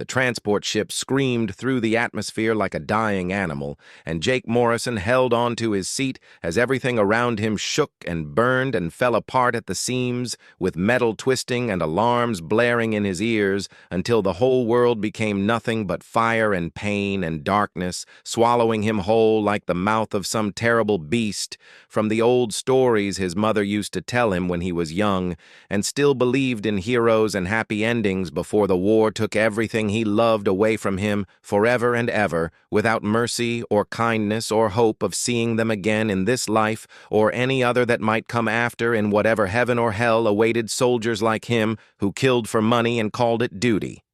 The transport ship screamed through the atmosphere like a dying animal, and Jake Morrison held on to his seat as everything around him shook and burned and fell apart at the seams, with metal twisting and alarms blaring in his ears until the whole world became nothing but fire and pain and darkness, swallowing him whole like the mouth of some terrible beast from the old stories his mother used to tell him when he was young and still believed in heroes and happy endings before the war took everything he loved away from him forever and ever, without mercy or kindness or hope of seeing them again in this life or any other that might come after in whatever heaven or hell awaited soldiers like him who killed for money and called it duty.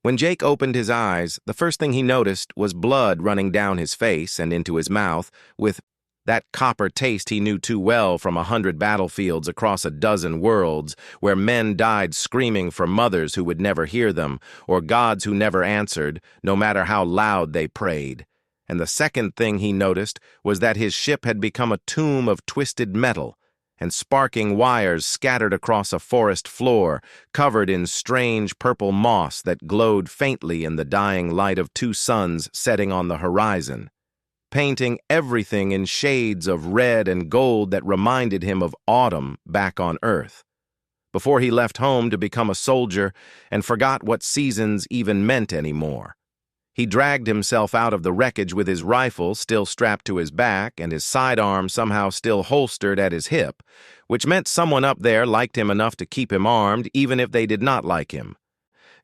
When Jake opened his eyes, the first thing he noticed was blood running down his face and into his mouth, with that copper taste he knew too well from 100 battlefields across a dozen worlds, where men died screaming for mothers who would never hear them, or gods who never answered, no matter how loud they prayed. And the second thing he noticed was that his ship had become a tomb of twisted metal, and sparking wires scattered across a forest floor, covered in strange purple moss that glowed faintly in the dying light of 2 suns setting on the horizon, painting everything in shades of red and gold that reminded him of autumn back on Earth, before he left home to become a soldier and forgot what seasons even meant anymore. He dragged himself out of the wreckage with his rifle still strapped to his back and his sidearm somehow still holstered at his hip, which meant someone up there liked him enough to keep him armed even if they did not like him.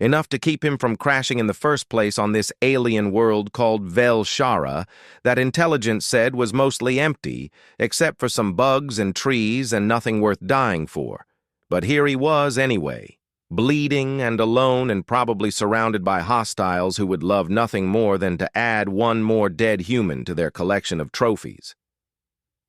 Enough to keep him from crashing in the first place on this alien world called Vel-Shara that intelligence said was mostly empty, except for some bugs and trees and nothing worth dying for. But here he was anyway, bleeding and alone and probably surrounded by hostiles who would love nothing more than to add one more dead human to their collection of trophies.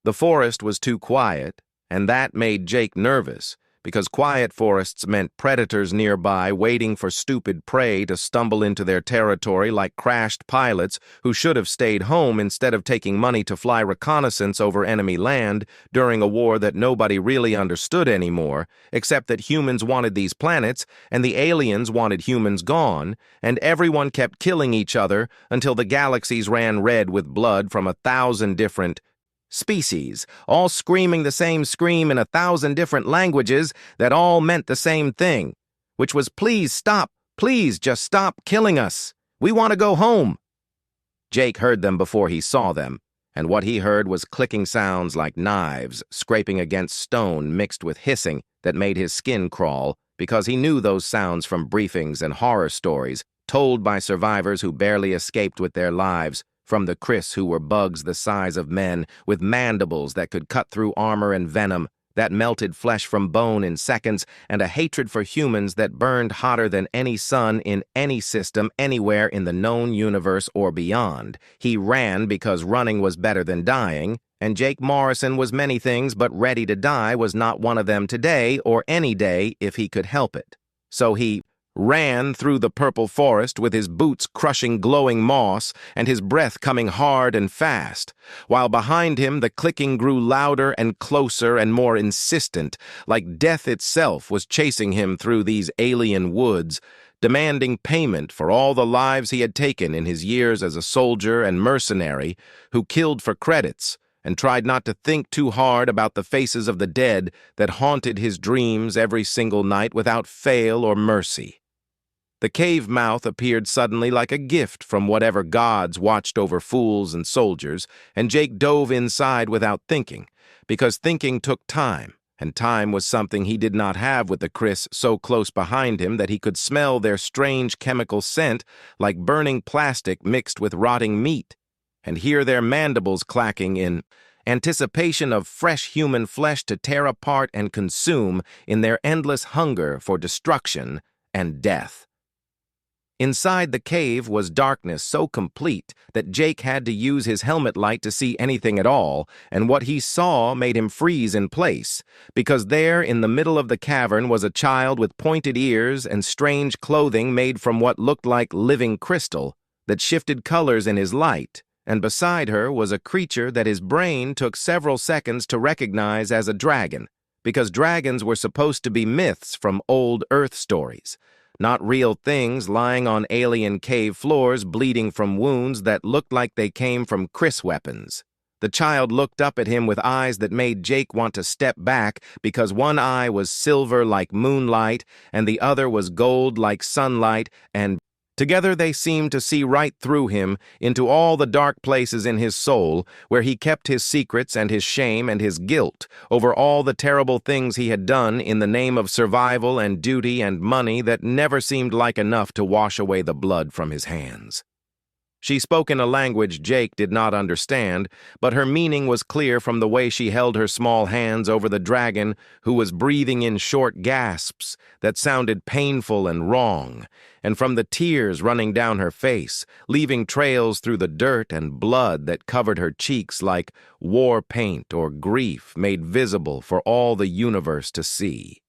The forest was too quiet, and that made Jake nervous, because quiet forests meant predators nearby waiting for stupid prey to stumble into their territory like crashed pilots who should have stayed home instead of taking money to fly reconnaissance over enemy land during a war that nobody really understood anymore, except that humans wanted these planets and the aliens wanted humans gone, and everyone kept killing each other until the galaxies ran red with blood from 1,000 different species, all screaming the same scream in 1,000 different languages that all meant the same thing, which was, please stop, please just stop killing us. We want to go home. Jake heard them before he saw them, and what he heard was clicking sounds like knives scraping against stone mixed with hissing that made his skin crawl, because he knew those sounds from briefings and horror stories told by survivors who barely escaped with their lives, from the Chris who were bugs the size of men, with mandibles that could cut through armor and venom, that melted flesh from bone in seconds, and a hatred for humans that burned hotter than any sun in any system anywhere in the known universe or beyond. He ran because running was better than dying, and Jake Morrison was many things, but ready to die was not one of them today or any day if he could help it. So he ran through the purple forest with his boots crushing glowing moss and his breath coming hard and fast, while behind him the clicking grew louder and closer and more insistent, like death itself was chasing him through these alien woods, demanding payment for all the lives he had taken in his years as a soldier and mercenary who killed for credits and tried not to think too hard about the faces of the dead that haunted his dreams every single night without fail or mercy. The cave mouth appeared suddenly like a gift from whatever gods watched over fools and soldiers, and Jake dove inside without thinking, because thinking took time, and time was something he did not have with the Chris so close behind him that he could smell their strange chemical scent like burning plastic mixed with rotting meat, and hear their mandibles clacking in anticipation of fresh human flesh to tear apart and consume in their endless hunger for destruction and death. Inside the cave was darkness so complete that Jake had to use his helmet light to see anything at all, and what he saw made him freeze in place, because there in the middle of the cavern was a child with pointed ears and strange clothing made from what looked like living crystal that shifted colors in his light, and beside her was a creature that his brain took several seconds to recognize as a dragon, because dragons were supposed to be myths from old Earth stories. not real things lying on alien cave floors bleeding from wounds that looked like they came from Chris weapons. The child looked up at him with eyes that made Jake want to step back because one eye was silver like moonlight and the other was gold like sunlight, and together they seemed to see right through him into all the dark places in his soul where he kept his secrets and his shame and his guilt over all the terrible things he had done in the name of survival and duty and money that never seemed like enough to wash away the blood from his hands. She spoke in a language Jake did not understand, but her meaning was clear from the way she held her small hands over the dragon, who was breathing in short gasps that sounded painful and wrong, and from the tears running down her face, leaving trails through the dirt and blood that covered her cheeks like war paint or grief made visible for all the universe to see.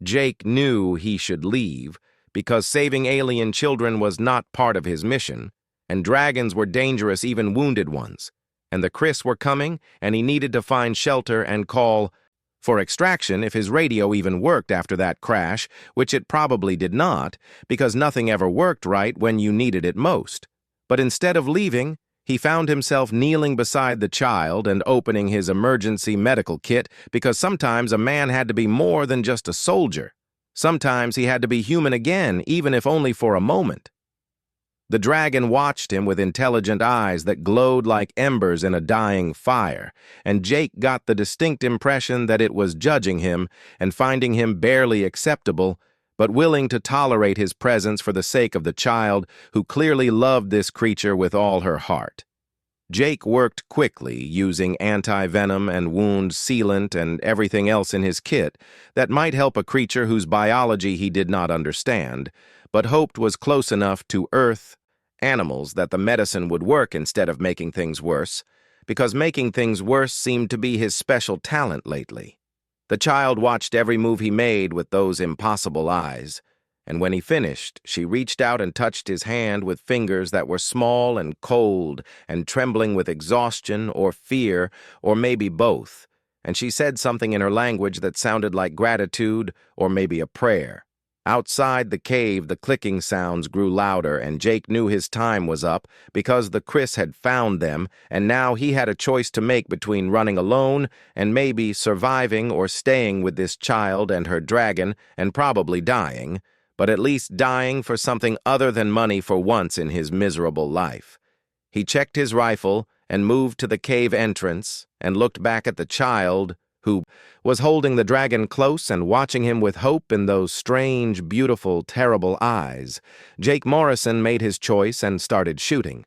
Jake knew he should leave because saving alien children was not part of his mission, and dragons were dangerous, even wounded ones. And the Chris were coming, and he needed to find shelter and call for extraction if his radio even worked after that crash, which it probably did not, because nothing ever worked right when you needed it most. But instead of leaving, he found himself kneeling beside the child and opening his emergency medical kit, because sometimes a man had to be more than just a soldier. Sometimes he had to be human again, even if only for a moment. The dragon watched him with intelligent eyes that glowed like embers in a dying fire, and Jake got the distinct impression that it was judging him and finding him barely acceptable, but willing to tolerate his presence for the sake of the child who clearly loved this creature with all her heart. Jake worked quickly, using anti-venom and wound sealant and everything else in his kit that might help a creature whose biology he did not understand, but hoped was close enough to Earth animals that the medicine would work instead of making things worse, because making things worse seemed to be his special talent lately. The child watched every move he made with those impossible eyes, and when he finished, she reached out and touched his hand with fingers that were small and cold and trembling with exhaustion or fear, or maybe both, and she said something in her language that sounded like gratitude or maybe a prayer. Outside the cave, the clicking sounds grew louder, and Jake knew his time was up because the Chris had found them, and now he had a choice to make between running alone and maybe surviving or staying with this child and her dragon and probably dying, but at least dying for something other than money for once in his miserable life. He checked his rifle and moved to the cave entrance and looked back at the child, who was holding the dragon close and watching him with hope in those strange, beautiful, terrible eyes. Jake Morrison made his choice and started shooting.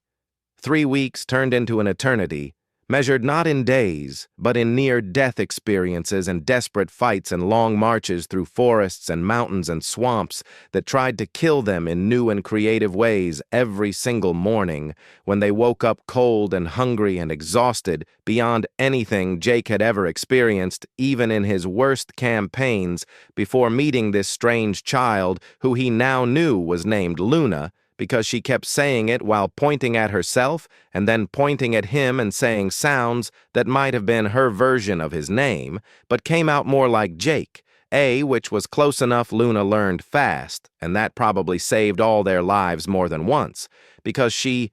3 weeks turned into an eternity, measured not in days, but in near-death experiences and desperate fights and long marches through forests and mountains and swamps that tried to kill them in new and creative ways every single morning when they woke up cold and hungry and exhausted beyond anything Jake had ever experienced, even in his worst campaigns, before meeting this strange child who he now knew was named Luna, because she kept saying it while pointing at herself and then pointing at him and saying sounds that might have been her version of his name, but came out more like Jake, which was close enough Luna learned fast, and that probably saved all their lives more than once, because she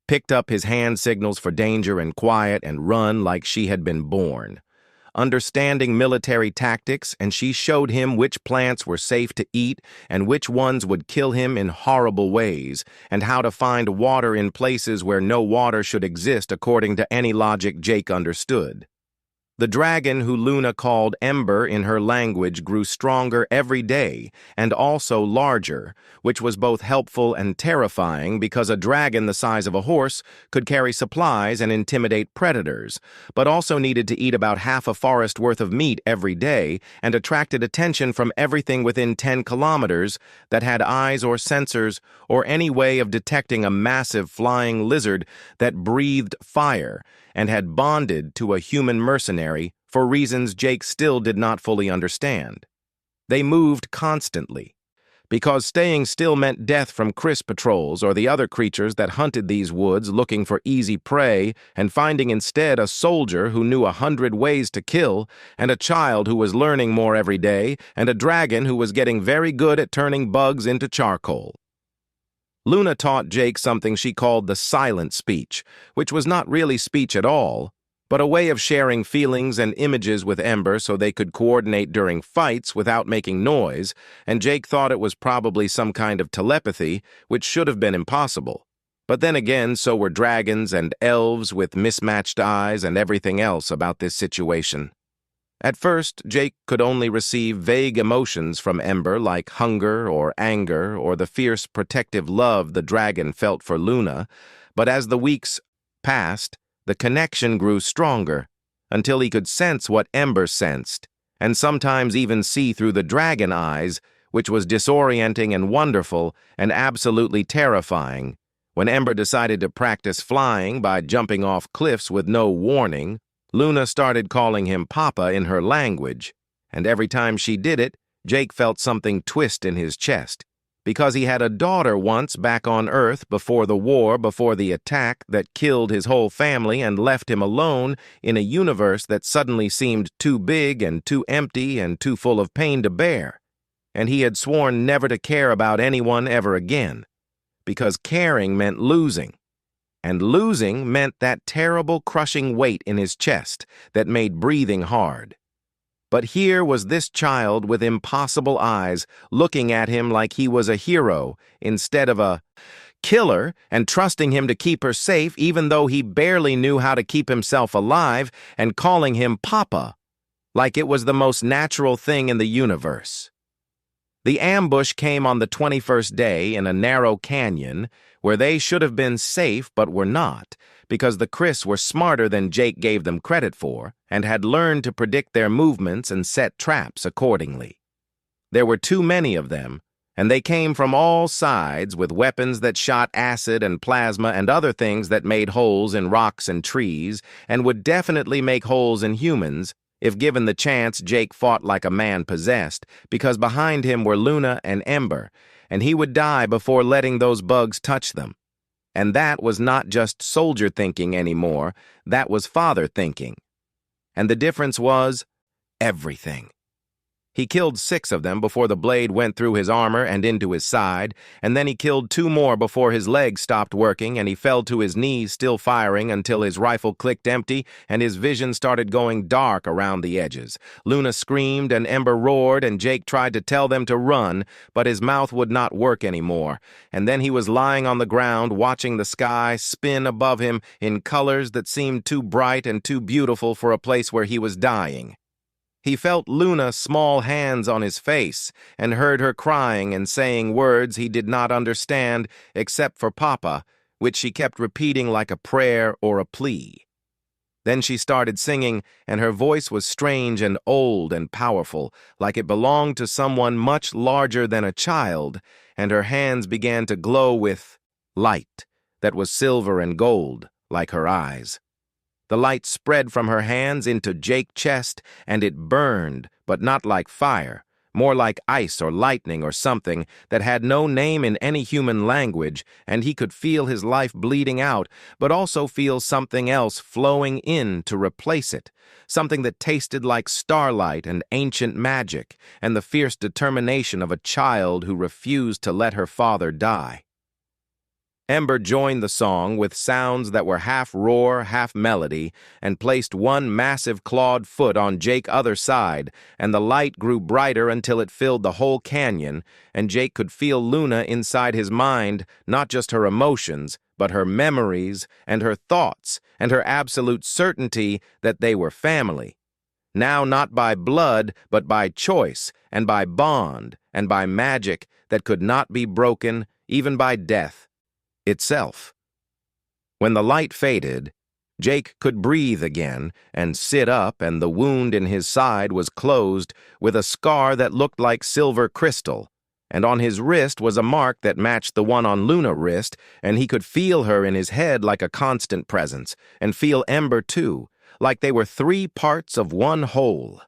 picked up his hand signals for danger and quiet and run like she had been born. Understanding military tactics, and she showed him which plants were safe to eat and which ones would kill him in horrible ways, and how to find water in places where no water should exist according to any logic Jake understood. The dragon, who Luna called Ember in her language, grew stronger every day and also larger, which was both helpful and terrifying because a dragon the size of a horse could carry supplies and intimidate predators, but also needed to eat about half a forest worth of meat every day and attracted attention from everything within 10 kilometers that had eyes or sensors or any way of detecting a massive flying lizard that breathed fire and had bonded to a human mercenary for reasons Jake still did not fully understand. They moved constantly, because staying still meant death from Chris patrols or the other creatures that hunted these woods looking for easy prey and finding instead a soldier who knew 100 ways to kill, and a child who was learning more every day, and a dragon who was getting very good at turning bugs into charcoal. Luna taught Jake something she called the silent speech, which was not really speech at all, but a way of sharing feelings and images with Ember so they could coordinate during fights without making noise, and Jake thought it was probably some kind of telepathy, which should have been impossible. But then again, so were dragons and elves with mismatched eyes and everything else about this situation. At first, Jake could only receive vague emotions from Ember like hunger or anger or the fierce protective love the dragon felt for Luna, but as the weeks passed, the connection grew stronger, until he could sense what Ember sensed, and sometimes even see through the dragon eyes, which was disorienting and wonderful and absolutely terrifying. When Ember decided to practice flying by jumping off cliffs with no warning, Luna started calling him Papa in her language, and every time she did it, Jake felt something twist in his chest, because he had a daughter once back on Earth before the war, before the attack that killed his whole family and left him alone in a universe that suddenly seemed too big and too empty and too full of pain to bear. And he had sworn never to care about anyone ever again, because caring meant losing. And losing meant that terrible crushing weight in his chest that made breathing hard. But here was this child with impossible eyes looking at him like he was a hero instead of a killer, and trusting him to keep her safe even though he barely knew how to keep himself alive, and calling him Papa, like it was the most natural thing in the universe. The ambush came on the 21st day in a narrow canyon where they should have been safe but were not, because the Chris were smarter than Jake gave them credit for and had learned to predict their movements and set traps accordingly. There were too many of them, and they came from all sides with weapons that shot acid and plasma and other things that made holes in rocks and trees and would definitely make holes in humans. If given the chance, Jake fought like a man possessed, because behind him were Luna and Ember, and he would die before letting those bugs touch them. And that was not just soldier thinking anymore, that was father thinking. And the difference was everything. He killed 6 of them before the blade went through his armor and into his side, and then he killed 2 more before his legs stopped working and he fell to his knees still firing until his rifle clicked empty and his vision started going dark around the edges. Luna screamed and Ember roared and Jake tried to tell them to run, but his mouth would not work anymore, and then he was lying on the ground watching the sky spin above him in colors that seemed too bright and too beautiful for a place where he was dying. He felt Luna's small hands on his face and heard her crying and saying words he did not understand except for Papa, which she kept repeating like a prayer or a plea. Then she started singing, and her voice was strange and old and powerful, like it belonged to someone much larger than a child, and her hands began to glow with light that was silver and gold, like her eyes. The light spread from her hands into Jake's chest, and it burned, but not like fire, more like ice or lightning or something that had no name in any human language, and he could feel his life bleeding out, but also feel something else flowing in to replace it, something that tasted like starlight and ancient magic, and the fierce determination of a child who refused to let her father die. Ember joined the song with sounds that were half roar, half melody, and placed one massive clawed foot on Jake's other side, and the light grew brighter until it filled the whole canyon, and Jake could feel Luna inside his mind, not just her emotions, but her memories and her thoughts and her absolute certainty that they were family. Now not by blood, but by choice, and by bond, and by magic that could not be broken, even by death itself. When the light faded, Jake could breathe again and sit up, and the wound in his side was closed with a scar that looked like silver crystal, and on his wrist was a mark that matched the one on Luna's wrist, and he could feel her in his head like a constant presence, and feel Ember too, like they were 3 parts of one whole.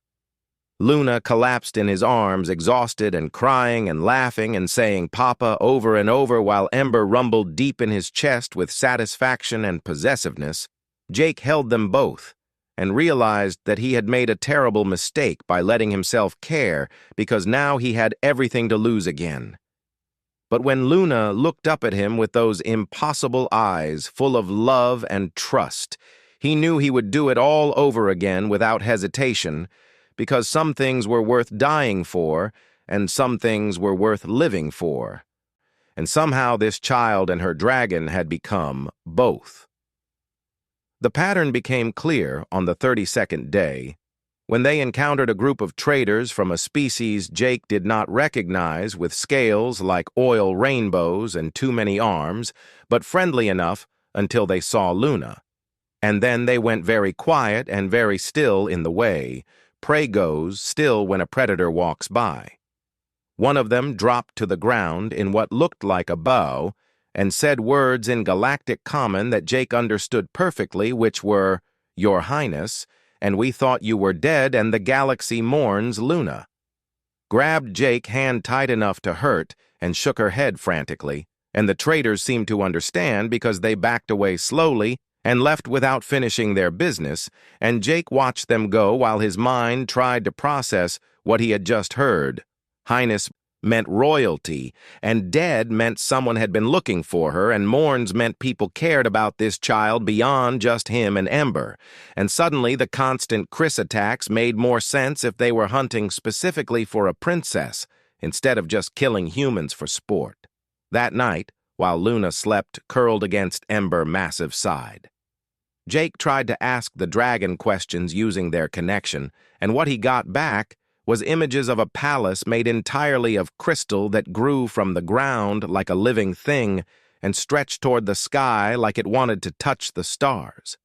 Luna collapsed in his arms, exhausted and crying and laughing and saying "Papa" over and over while Ember rumbled deep in his chest with satisfaction and possessiveness. Jake held them both and realized that he had made a terrible mistake by letting himself care because now he had everything to lose again. But when Luna looked up at him with those impossible eyes full of love and trust, he knew he would do it all over again without hesitation, because some things were worth dying for, and some things were worth living for. And somehow this child and her dragon had become both. The pattern became clear on the 32nd day, when they encountered a group of traders from a species Jake did not recognize with scales like oil rainbows and too many arms, but friendly enough until they saw Luna. And then they went very quiet and very still in the way. Prey goes still when a predator walks by. One of them dropped to the ground in what looked like a bow and said words in galactic common that Jake understood perfectly, which were, "Your Highness, and we thought you were dead and the galaxy mourns Luna." Grabbed Jake hand tight enough to hurt and shook her head frantically, and the traders seemed to understand because they backed away slowly and left without finishing their business, and Jake watched them go while his mind tried to process what he had just heard. Highness meant royalty, and dead meant someone had been looking for her, and mourns meant people cared about this child beyond just him and Ember. And suddenly the constant Chris attacks made more sense if they were hunting specifically for a princess, instead of just killing humans for sport. That night, while Luna slept curled against Ember's massive side, Jake tried to ask the dragon questions using their connection, and what he got back was images of a palace made entirely of crystal that grew from the ground like a living thing and stretched toward the sky like it wanted to touch the stars.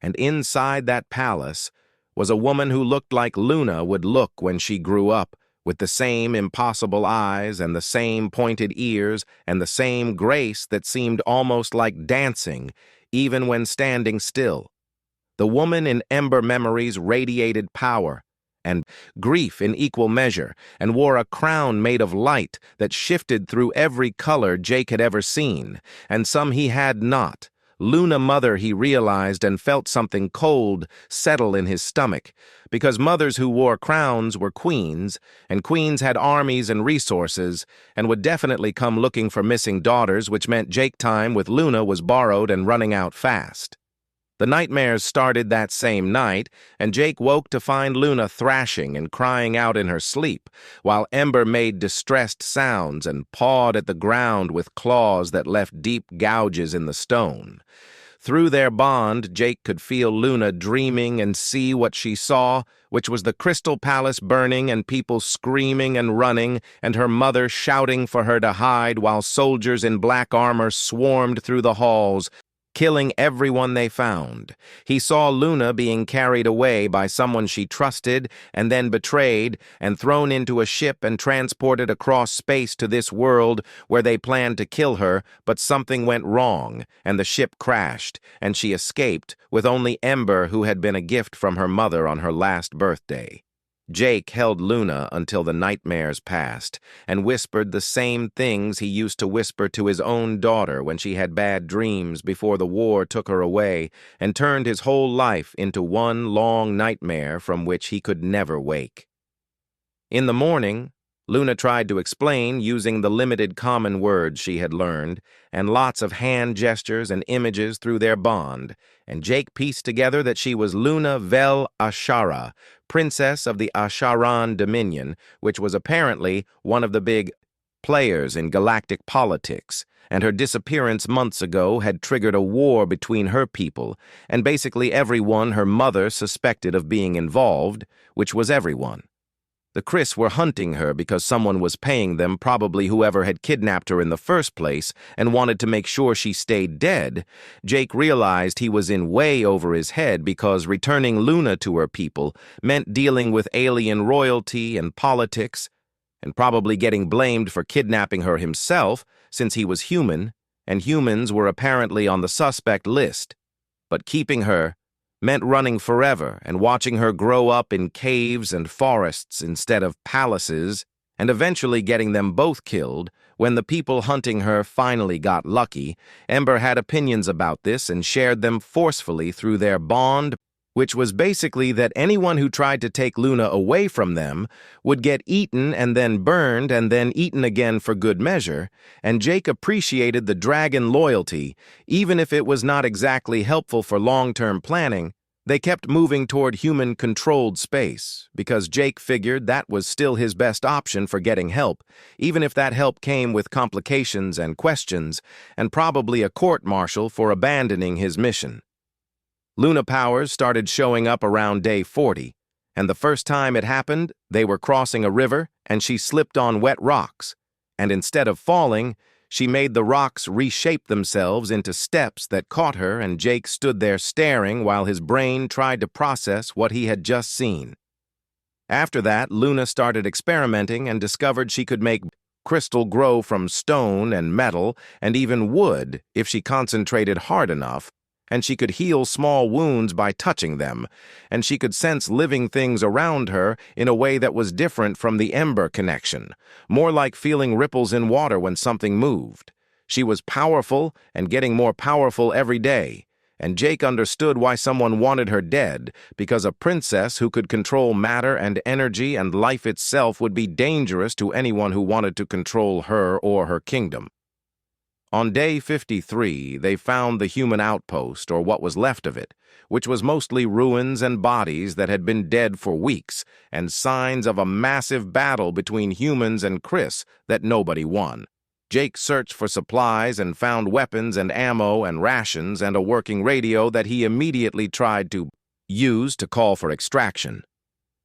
And inside that palace was a woman who looked like Luna would look when she grew up, with the same impossible eyes and the same pointed ears and the same grace that seemed almost like dancing, even when standing still. The woman in Ember memories radiated power and grief in equal measure, and wore a crown made of light that shifted through every color Jake had ever seen, and some he had not. Luna Mother, he realized, and felt something cold settle in his stomach, because mothers who wore crowns were queens, and queens had armies and resources, and would definitely come looking for missing daughters, which meant Jake time with Luna was borrowed and running out fast. The nightmares started that same night, and Jake woke to find Luna thrashing and crying out in her sleep, while Ember made distressed sounds and pawed at the ground with claws that left deep gouges in the stone. Through their bond, Jake could feel Luna dreaming and see what she saw, which was the crystal palace burning and people screaming and running, and her mother shouting for her to hide while soldiers in black armor swarmed through the halls, killing everyone they found. He saw Luna being carried away by someone she trusted and then betrayed and thrown into a ship and transported across space to this world where they planned to kill her, but something went wrong and the ship crashed and she escaped with only Ember, who had been a gift from her mother on her last birthday. Jake held Luna until the nightmares passed and whispered the same things he used to whisper to his own daughter when she had bad dreams before the war took her away and turned his whole life into one long nightmare from which he could never wake. In the morning, Luna tried to explain using the limited common words she had learned and lots of hand gestures and images through their bond, and Jake pieced together that she was Luna Vel Ashara, princess of the Asharan Dominion, which was apparently one of the big players in galactic politics, and her disappearance months ago had triggered a war between her people and basically everyone her mother suspected of being involved, which was everyone. The Chris were hunting her because someone was paying them, probably whoever had kidnapped her in the first place, and wanted to make sure she stayed dead. Jake realized he was in way over his head because returning Luna to her people meant dealing with alien royalty and politics, and probably getting blamed for kidnapping her himself, since he was human, and humans were apparently on the suspect list. But keeping her meant running forever and watching her grow up in caves and forests instead of palaces, and eventually getting them both killed. When the people hunting her finally got lucky, Ember had opinions about this and shared them forcefully through their bond, which was basically that anyone who tried to take Luna away from them would get eaten and then burned and then eaten again for good measure, and Jake appreciated the dragon loyalty, even if it was not exactly helpful for long-term planning. They kept moving toward human-controlled space, because Jake figured that was still his best option for getting help, even if that help came with complications and questions, and probably a court-martial for abandoning his mission. Luna powers started showing up around day 40, and the first time it happened, they were crossing a river and she slipped on wet rocks, and instead of falling, she made the rocks reshape themselves into steps that caught her, and Jake stood there staring while his brain tried to process what he had just seen. After that, Luna started experimenting and discovered she could make crystal grow from stone and metal and even wood if she concentrated hard enough, and she could heal small wounds by touching them, and she could sense living things around her in a way that was different from the Ember connection, more like feeling ripples in water when something moved. She was powerful and getting more powerful every day, and Jake understood why someone wanted her dead, because a princess who could control matter and energy and life itself would be dangerous to anyone who wanted to control her or her kingdom. On day 53, they found the human outpost, or what was left of it, which was mostly ruins and bodies that had been dead for weeks, and signs of a massive battle between humans and Chris that nobody won. Jake searched for supplies and found weapons and ammo and rations and a working radio that he immediately tried to use to call for extraction.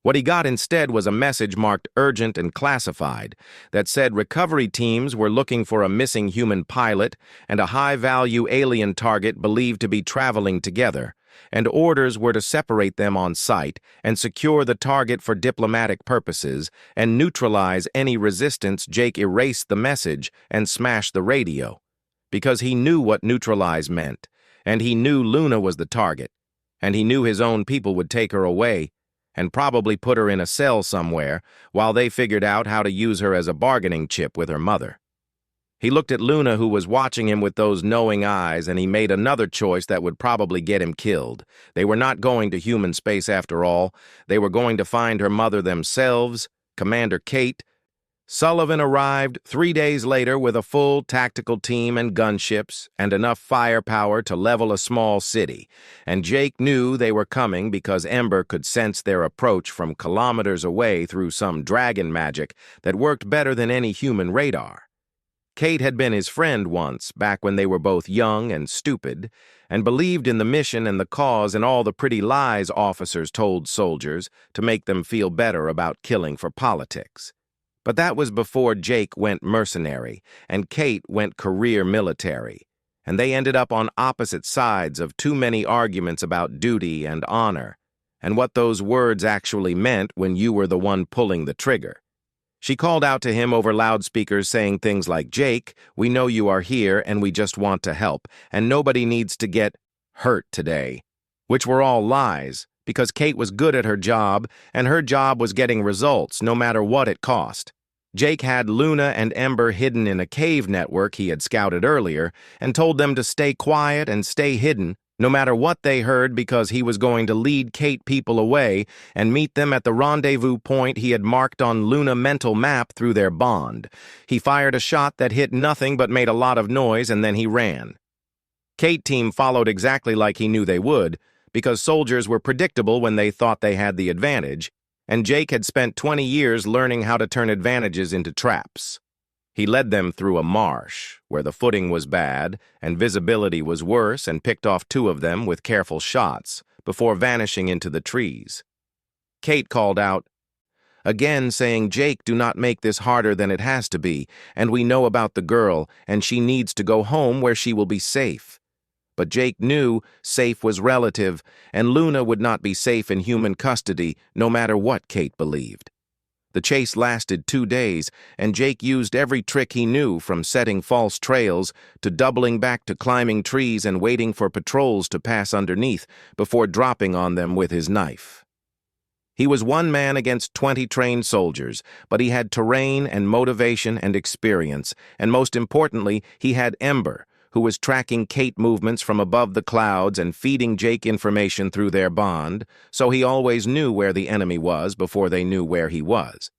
What he got instead was a message marked urgent and classified that said recovery teams were looking for a missing human pilot and a high-value alien target believed to be traveling together, and orders were to separate them on site and secure the target for diplomatic purposes and neutralize any resistance. Jake erased the message and smashed the radio, because he knew what neutralize meant, and he knew Luna was the target, and he knew his own people would take her away and probably put her in a cell somewhere while they figured out how to use her as a bargaining chip with her mother. He looked at Luna, who was watching him with those knowing eyes, and he made another choice that would probably get him killed. They were not going to human space after all. They were going to find her mother themselves, Commander Kate. Sullivan arrived 3 days later with a full tactical team and gunships and enough firepower to level a small city, and Jake knew they were coming because Ember could sense their approach from kilometers away through some dragon magic that worked better than any human radar. Kate had been his friend once, back when they were both young and stupid, and believed in the mission and the cause and all the pretty lies officers told soldiers to make them feel better about killing for politics. But that was before Jake went mercenary and Kate went career military, and they ended up on opposite sides of too many arguments about duty and honor, and what those words actually meant when you were the one pulling the trigger. She called out to him over loudspeakers saying things like, "Jake, we know you are here and we just want to help, and nobody needs to get hurt today," which were all lies, because Kate was good at her job, and her job was getting results no matter what it cost. Jake had Luna and Ember hidden in a cave network he had scouted earlier and told them to stay quiet and stay hidden no matter what they heard, because he was going to lead Kate people away and meet them at the rendezvous point he had marked on Luna mental map through their bond. He fired a shot that hit nothing but made a lot of noise, and then he ran. Kate team followed exactly like he knew they would, because soldiers were predictable when they thought they had the advantage, and Jake had spent 20 years learning how to turn advantages into traps. He led them through a marsh, where the footing was bad and visibility was worse, and picked off 2 of them with careful shots before vanishing into the trees. Kate called out again, saying, "Jake, do not make this harder than it has to be, and we know about the girl, and she needs to go home where she will be safe." But Jake knew safe was relative, and Luna would not be safe in human custody, no matter what Kate believed. The chase lasted 2 days, and Jake used every trick he knew, from setting false trails to doubling back to climbing trees and waiting for patrols to pass underneath before dropping on them with his knife. He was one man against 20 trained soldiers, but he had terrain and motivation and experience, and most importantly, he had Ember, who was tracking Kate movements from above the clouds and feeding Jake information through their bond, so he always knew where the enemy was before they knew where he was.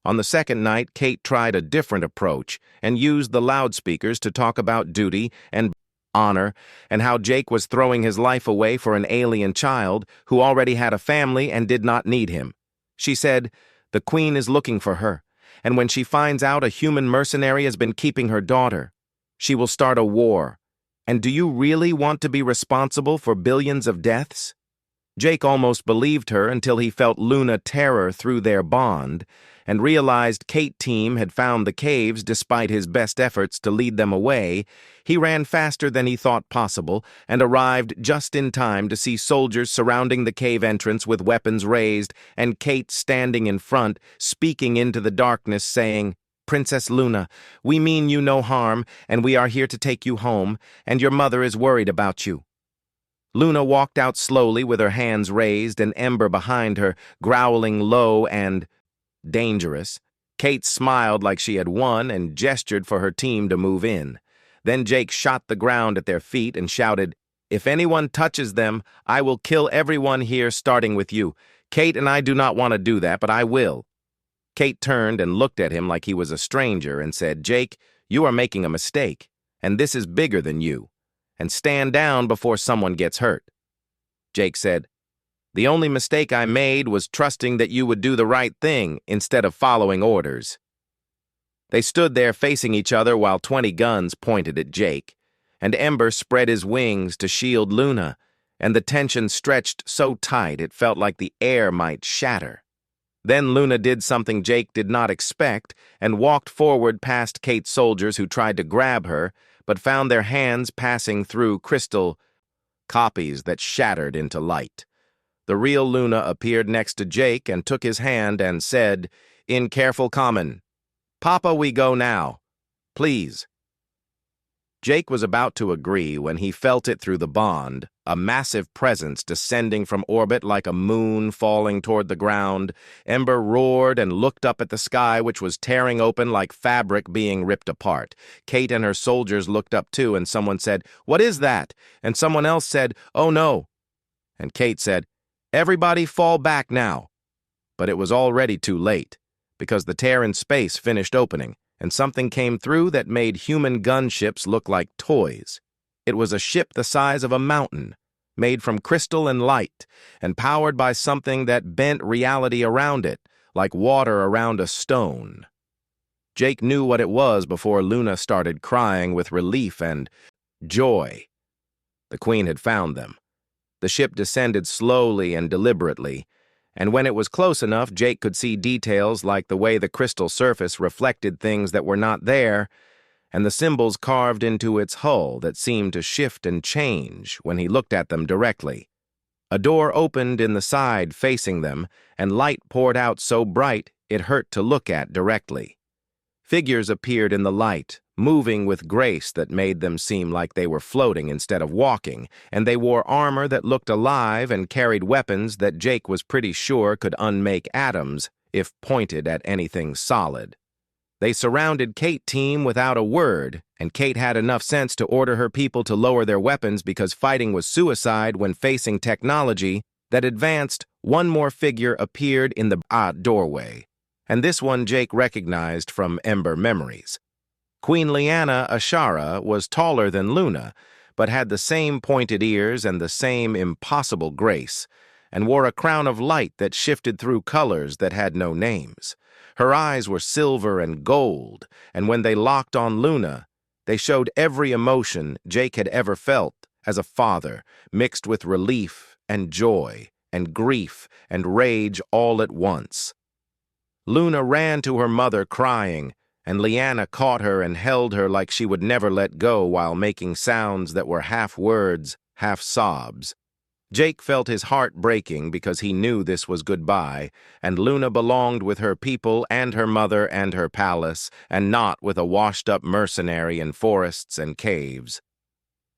On the second night, Kate tried a different approach and used the loudspeakers to talk about duty and honor, and how Jake was throwing his life away for an alien child who already had a family and did not need him. She said, "The Queen is looking for her, and when she finds out a human mercenary has been keeping her daughter, she will start a war. And do you really want to be responsible for billions of deaths?" Jake almost believed her until he felt Luna terror through their bond and realized Kate team had found the caves despite his best efforts to lead them away. He ran faster than he thought possible and arrived just in time to see soldiers surrounding the cave entrance with weapons raised and Kate standing in front, speaking into the darkness, saying, "Princess Luna, we mean you no harm, and we are here to take you home, and your mother is worried about you." Luna walked out slowly with her hands raised and Ember behind her, growling low and dangerous. Kate smiled like she had won and gestured for her team to move in. Then Jake shot the ground at their feet and shouted, "If anyone touches them, I will kill everyone here, starting with you. Kate and I do not want to do that, but I will." Kate turned and looked at him like he was a stranger and said, "Jake, you are making a mistake, and this is bigger than you. And stand down before someone gets hurt." Jake said, "The only mistake I made was trusting that you would do the right thing instead of following orders." They stood there facing each other while 20 guns pointed at Jake, and Ember spread his wings to shield Luna, and the tension stretched so tight it felt like the air might shatter. Then Luna did something Jake did not expect and walked forward past Kate's soldiers who tried to grab her, but found their hands passing through crystal copies that shattered into light. The real Luna appeared next to Jake and took his hand and said, in careful common, "Papa, we go now. Please." Jake was about to agree when he felt it through the bond, a massive presence descending from orbit like a moon falling toward the ground. Ember roared and looked up at the sky, which was tearing open like fabric being ripped apart. Kate and her soldiers looked up too, and someone said, "What is that?" And someone else said, "Oh no." And Kate said, "Everybody fall back now." But it was already too late, because the tear in space finished opening, and something came through that made human gunships look like toys. It was a ship the size of a mountain, made from crystal and light, and powered by something that bent reality around it, like water around a stone. Jake knew what it was before Luna started crying with relief and joy. The Queen had found them. The ship descended slowly and deliberately, and when it was close enough, Jake could see details like the way the crystal surface reflected things that were not there, and the symbols carved into its hull that seemed to shift and change when he looked at them directly. A door opened in the side facing them, and light poured out so bright it hurt to look at directly. Figures appeared in the light, moving with grace that made them seem like they were floating instead of walking, and they wore armor that looked alive and carried weapons that Jake was pretty sure could unmake atoms if pointed at anything solid. They surrounded Kate team without a word, and Kate had enough sense to order her people to lower their weapons because fighting was suicide when facing technology that advanced. One more figure appeared in the doorway, and this one Jake recognized from Ember memories. Queen Liana Ashara was taller than Luna, but had the same pointed ears and the same impossible grace, and wore a crown of light that shifted through colors that had no names. Her eyes were silver and gold, and when they locked on Luna, they showed every emotion Jake had ever felt as a father, mixed with relief and joy and grief and rage all at once. Luna ran to her mother crying, and Liana caught her and held her like she would never let go while making sounds that were half words, half sobs. Jake felt his heart breaking because he knew this was goodbye, and Luna belonged with her people and her mother and her palace, and not with a washed-up mercenary in forests and caves.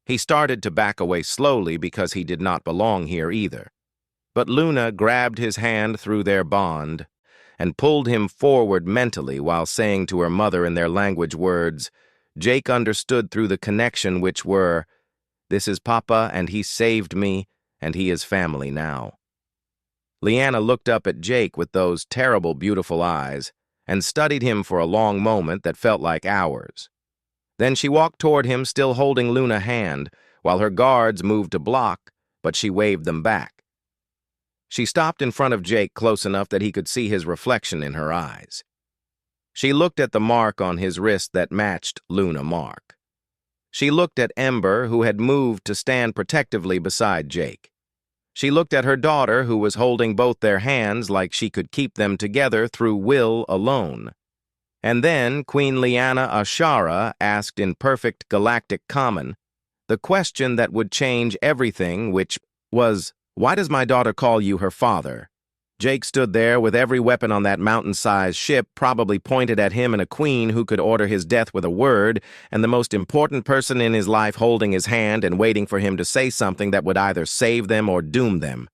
He started to back away slowly because he did not belong here either. But Luna grabbed his hand through their bond and pulled him forward mentally while saying to her mother in their language words, Jake understood through the connection which were, "This is Papa, and he saved me, and he is family now." Leanna looked up at Jake with those terrible, beautiful eyes and studied him for a long moment that felt like hours. Then she walked toward him, still holding Luna's hand, while her guards moved to block, but she waved them back. She stopped in front of Jake close enough that he could see his reflection in her eyes. She looked at the mark on his wrist that matched Luna's mark. She looked at Ember, who had moved to stand protectively beside Jake. She looked at her daughter, who was holding both their hands like she could keep them together through will alone. And then Queen Liana Ashara asked in perfect galactic common the question that would change everything, which was, "Why does my daughter call you her father?" Jake stood there with every weapon on that mountain-sized ship probably pointed at him and a queen who could order his death with a word, and the most important person in his life holding his hand and waiting for him to say something that would either save them or doom them.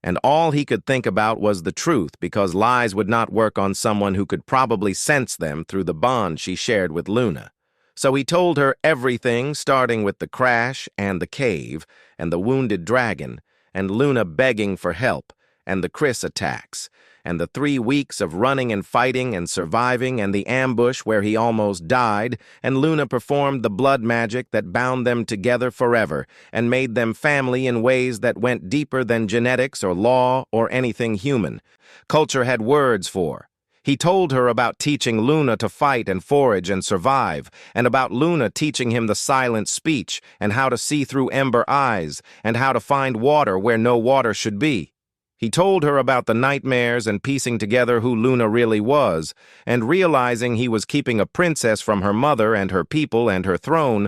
And all he could think about was the truth, because lies would not work on someone who could probably sense them through the bond she shared with Luna. So he told her everything, starting with the crash and the cave and the wounded dragon, and Luna begging for help, and the Chris attacks, and the 3 weeks of running and fighting and surviving, and the ambush where he almost died, and Luna performed the blood magic that bound them together forever and made them family in ways that went deeper than genetics or law or anything human. Culture had words for. He told her about teaching Luna to fight and forage and survive, and about Luna teaching him the silent speech and how to see through ember eyes and how to find water where no water should be. He told her about the nightmares and piecing together who Luna really was, and realizing he was keeping a princess from her mother and her people and her throne,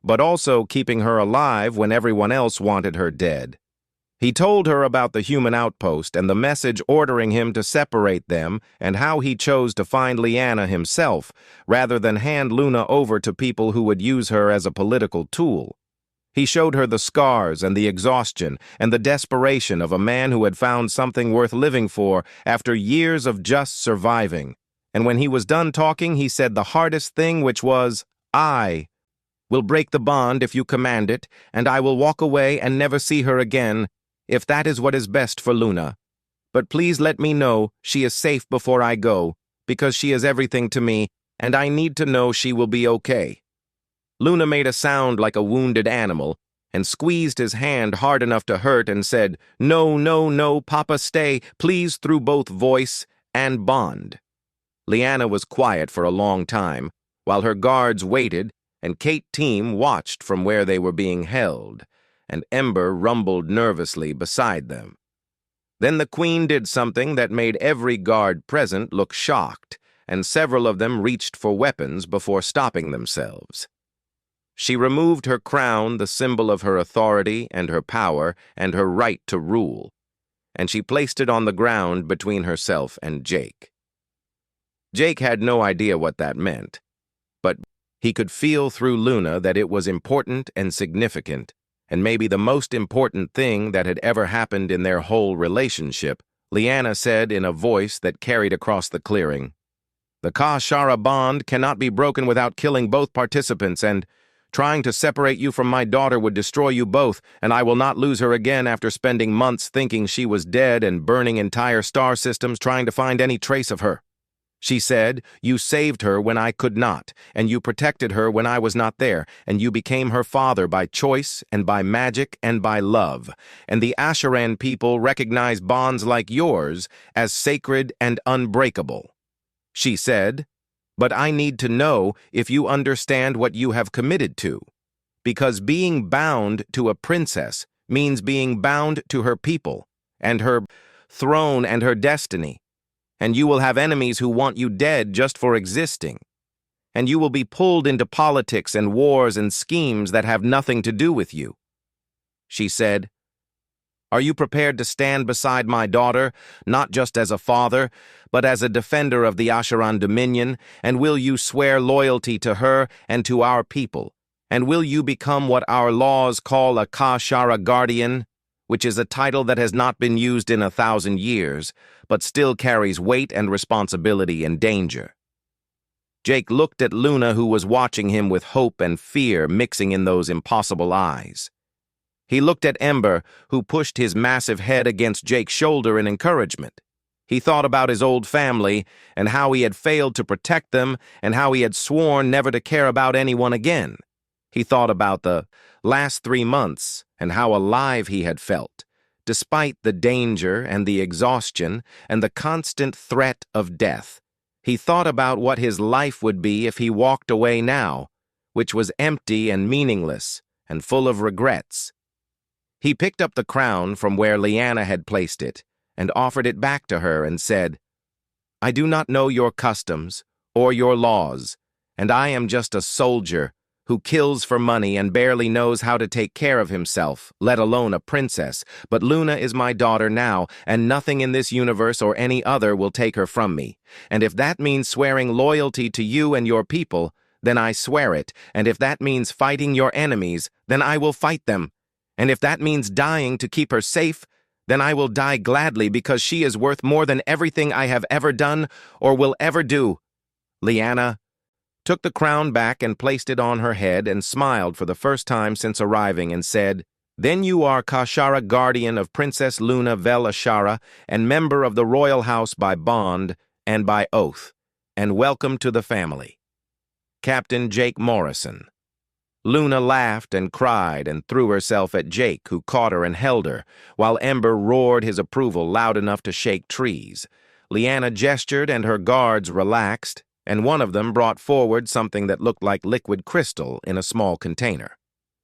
but also keeping her alive when everyone else wanted her dead. He told her about the human outpost and the message ordering him to separate them, and how he chose to find Liana himself, rather than hand Luna over to people who would use her as a political tool. He showed her the scars and the exhaustion and the desperation of a man who had found something worth living for after years of just surviving. And when he was done talking, he said the hardest thing, which was, "I will break the bond if you command it, and I will walk away and never see her again, if that is what is best for Luna. But please let me know she is safe before I go, because she is everything to me, and I need to know she will be okay." Luna made a sound like a wounded animal and squeezed his hand hard enough to hurt and said, "No, no, no, Papa, stay, please," through both voice and bond. Liana was quiet for a long time, while her guards waited and Kate's team watched from where they were being held, and Ember rumbled nervously beside them. Then the queen did something that made every guard present look shocked, and several of them reached for weapons before stopping themselves. She removed her crown, the symbol of her authority and her power and her right to rule, and she placed it on the ground between herself and Jake. Jake had no idea what that meant, but he could feel through Luna that it was important and significant, and maybe the most important thing that had ever happened in their whole relationship. Liana said in a voice that carried across the clearing, "The Ka-Shara bond cannot be broken without killing both participants, and trying to separate you from my daughter would destroy you both, and I will not lose her again after spending months thinking she was dead and burning entire star systems trying to find any trace of her." She said, "You saved her when I could not, and you protected her when I was not there, and you became her father by choice and by magic and by love, and the Asheran people recognize bonds like yours as sacred and unbreakable." She said, "But I need to know if you understand what you have committed to, because being bound to a princess means being bound to her people and her throne and her destiny, and you will have enemies who want you dead just for existing, and you will be pulled into politics and wars and schemes that have nothing to do with you." She said, Are you prepared to stand beside my daughter, not just as a father, but as a defender of the Asharan dominion, and will you swear loyalty to her and to our people? And will you become what our laws call a Kashara guardian, which is a title that has not been used in 1,000 years, but still carries weight and responsibility and danger? Jake looked at Luna, who was watching him with hope and fear mixing in those impossible eyes. He looked at Ember, who pushed his massive head against Jake's shoulder in encouragement. He thought about his old family and how he had failed to protect them and how he had sworn never to care about anyone again. He thought about the last 3 months and how alive he had felt, despite the danger and the exhaustion and the constant threat of death. He thought about what his life would be if he walked away now, which was empty and meaningless and full of regrets. He picked up the crown from where Lyanna had placed it and offered it back to her and said, "I do not know your customs or your laws, and I am just a soldier who kills for money and barely knows how to take care of himself, let alone a princess. But Luna is my daughter now, and nothing in this universe or any other will take her from me. And if that means swearing loyalty to you and your people, then I swear it. And if that means fighting your enemies, then I will fight them. And if that means dying to keep her safe, then I will die gladly because she is worth more than everything I have ever done or will ever do." Lyanna took the crown back and placed it on her head and smiled for the first time since arriving and said, "Then you are Kashara guardian of Princess Luna Vel Ashara and member of the royal house by bond and by oath, and welcome to the family. Captain Jake Morrison." Luna laughed and cried and threw herself at Jake, who caught her and held her, while Ember roared his approval loud enough to shake trees. Lyanna gestured and her guards relaxed, and one of them brought forward something that looked like liquid crystal in a small container.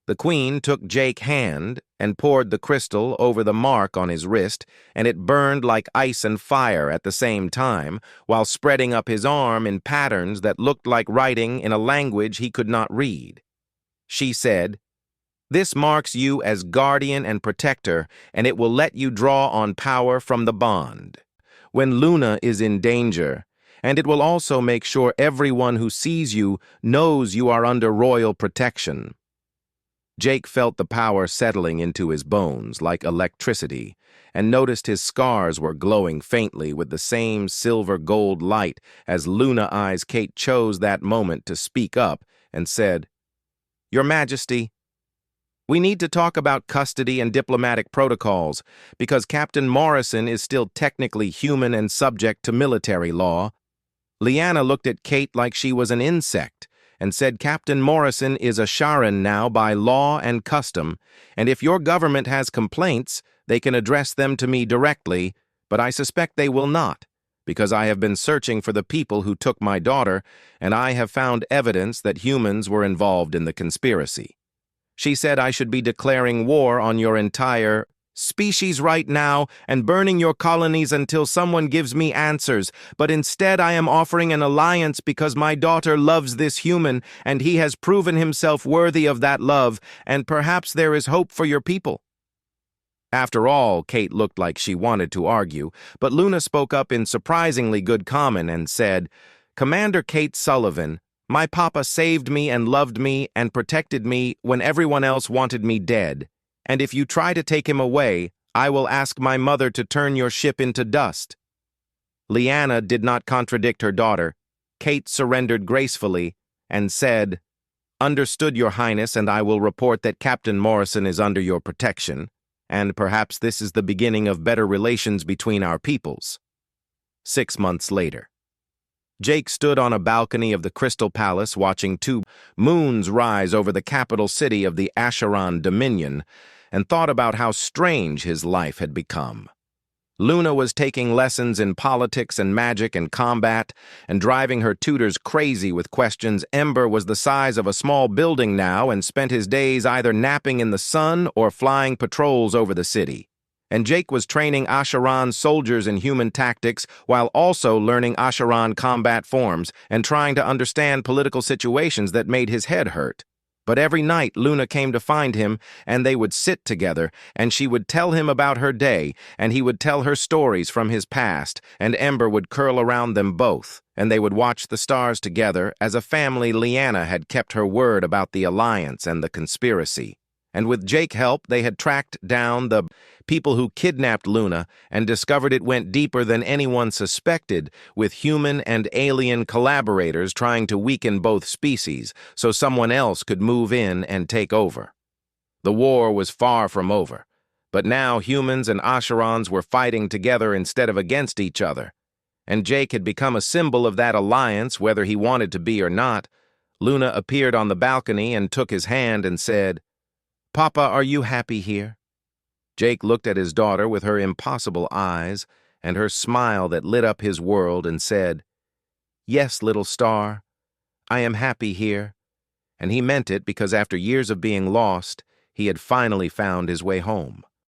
The queen took Jake's hand and poured the crystal over the mark on his wrist, and it burned like ice and fire at the same time, while spreading up his arm in patterns that looked like writing in a language he could not read. She said, "This marks you as guardian and protector, and it will let you draw on power from the bond when Luna is in danger, and it will also make sure everyone who sees you knows you are under royal protection." Jake felt the power settling into his bones like electricity, and noticed his scars were glowing faintly with the same silver-gold light as Luna Eyes. Kate chose that moment to speak up and said, "Your Majesty, we need to talk about custody and diplomatic protocols, because Captain Morrison is still technically human and subject to military law." Lyanna looked at Kate like she was an insect and said, "Captain Morrison is a Sharan now by law and custom, and if your government has complaints, they can address them to me directly, but I suspect they will not, because I have been searching for the people who took my daughter, and I have found evidence that humans were involved in the conspiracy." She said I should be declaring war on your entire species right now and burning your colonies until someone gives me answers, but instead I am offering an alliance because my daughter loves this human, and he has proven himself worthy of that love, and perhaps there is hope for your people. After all, Kate looked like she wanted to argue, but Luna spoke up in surprisingly good common and said, "Commander Kate Sullivan, my papa saved me and loved me and protected me when everyone else wanted me dead, and if you try to take him away, I will ask my mother to turn your ship into dust." Lyanna did not contradict her daughter. Kate surrendered gracefully and said, "Understood, Your Highness, and I will report that Captain Morrison is under your protection, and perhaps this is the beginning of better relations between our peoples." 6 months later. Jake stood on a balcony of the Crystal Palace watching 2 moons rise over the capital city of the Asharan Dominion and thought about how strange his life had become. Luna was taking lessons in politics and magic and combat and driving her tutors crazy with questions. Ember was the size of a small building now and spent his days either napping in the sun or flying patrols over the city. And Jake was training Asharan soldiers in human tactics while also learning Asharan combat forms and trying to understand political situations that made his head hurt. But every night Luna came to find him, and they would sit together, and she would tell him about her day, and he would tell her stories from his past, and Ember would curl around them both, and they would watch the stars together. As a family, Leanna had kept her word about the alliance and the conspiracy. And with Jake's help, they had tracked down the people who kidnapped Luna and discovered it went deeper than anyone suspected, with human and alien collaborators trying to weaken both species so someone else could move in and take over. The war was far from over, but now humans and Asherons were fighting together instead of against each other. And Jake had become a symbol of that alliance, whether he wanted to be or not. Luna appeared on the balcony and took his hand and said, "Papa, are you happy here?" Jake looked at his daughter with her impossible eyes and her smile that lit up his world and said, "Yes, little star, I am happy here." And he meant it because after years of being lost, he had finally found his way home.